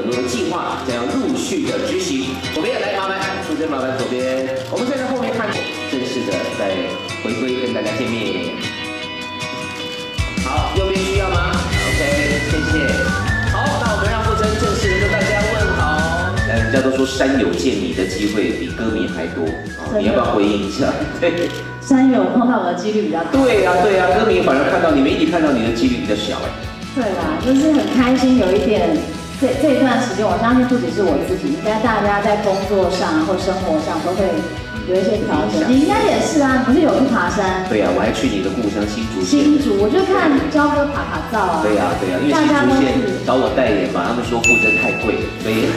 多的计划将要陆续的执行。左边来，麻烦淑珍，麻烦左边。我们再在后面看，正式的再回归跟大家见面。好，右边需要吗 ？OK， 谢谢。好，那我们让傅真正式的跟大家问好。人家都说山友见你的机会比歌迷还多，你要不要回应一下？对。 山友碰到我的几率比较高。对呀、对呀、歌迷反而看到你，媒体看到你的几率比较小哎。对啦，就是很开心，有一点这一段时间，我相信不只是我自己，应该大家在工作上或生活上都会有一些调整。你应该也是啊，你不是有去爬山？对呀、我还去你的故乡新竹县。新竹，我就看焦哥爬照啊。对呀、对呀、因为新竹县找我代言嘛，他们说傅真太贵，所以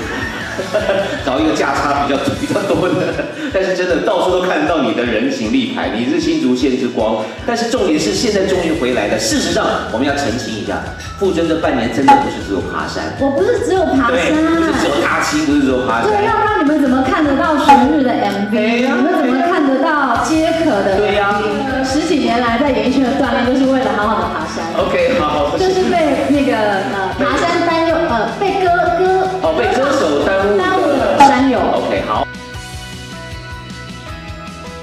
找一个价差比较多的。但是真的到处都看得到你的人形立牌，你是新竹县之光。但是重点是现在终于回来了。事实上，我们要澄清一下，傅真这半年真的不是只有爬山。我不是只有爬山，不是只有踏青，不是只有爬山。对，要不然你们怎么看得到旋律的 MV？你们怎么看得到皆可的 MV？对呀，十几年来在演艺圈的锻炼，就是为了好好的爬山。OK， 好。就是被那个爬山耽误，被歌手耽误的山友。OK， 好。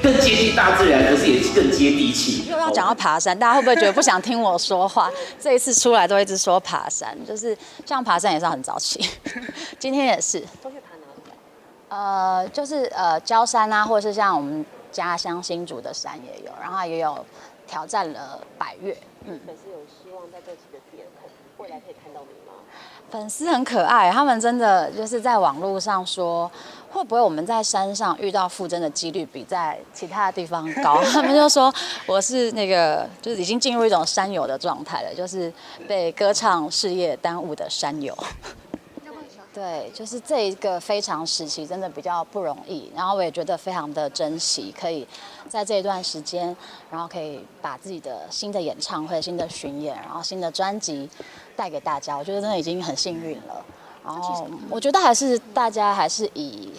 更接近大自然，可是也更接地气。又要讲到爬山，大家会不会觉得不想听我说话？这一次出来都一直说爬山，就是像爬山也是要很早起，今天也是。都去爬哪里？就是礁山啊，或者是像我们家乡新竹的山也有，然后也有挑战了百岳。粉丝有希望在这几个点未来可以看到你吗？粉丝很可爱，他们真的就是在网络上说，会不会我们在山上遇到傅真的几率比在其他的地方高？他们就说我是那个，就是已经进入一种山友的状态了，就是被歌唱事业耽误的山友。对，就是这一个非常时期真的比较不容易，然后我也觉得非常的珍惜，可以在这一段时间，然后可以把自己的新的演唱会、新的巡演，然后新的专辑带给大家，我觉得真的已经很幸运了。然后我觉得大家还是以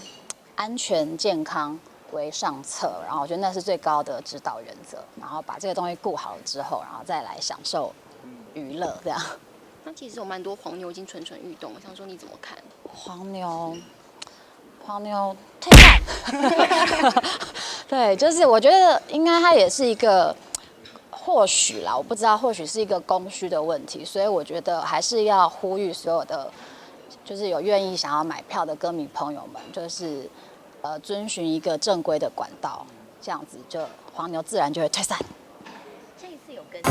安全健康为上策，然后我觉得那是最高的指导原则，然后把这个东西顾好了之后，然后再来享受娱乐这样。那其实有蛮多黄牛已经蠢蠢欲动，我想说你怎么看？黄牛退散。对，就是我觉得应该它也是一个，或许啦，我不知道，或许是一个供需的问题，所以我觉得还是要呼吁所有的，就是有愿意想要买票的歌迷朋友们，就是遵循一个正规的管道，这样子就黄牛自然就会退散。这一次有跟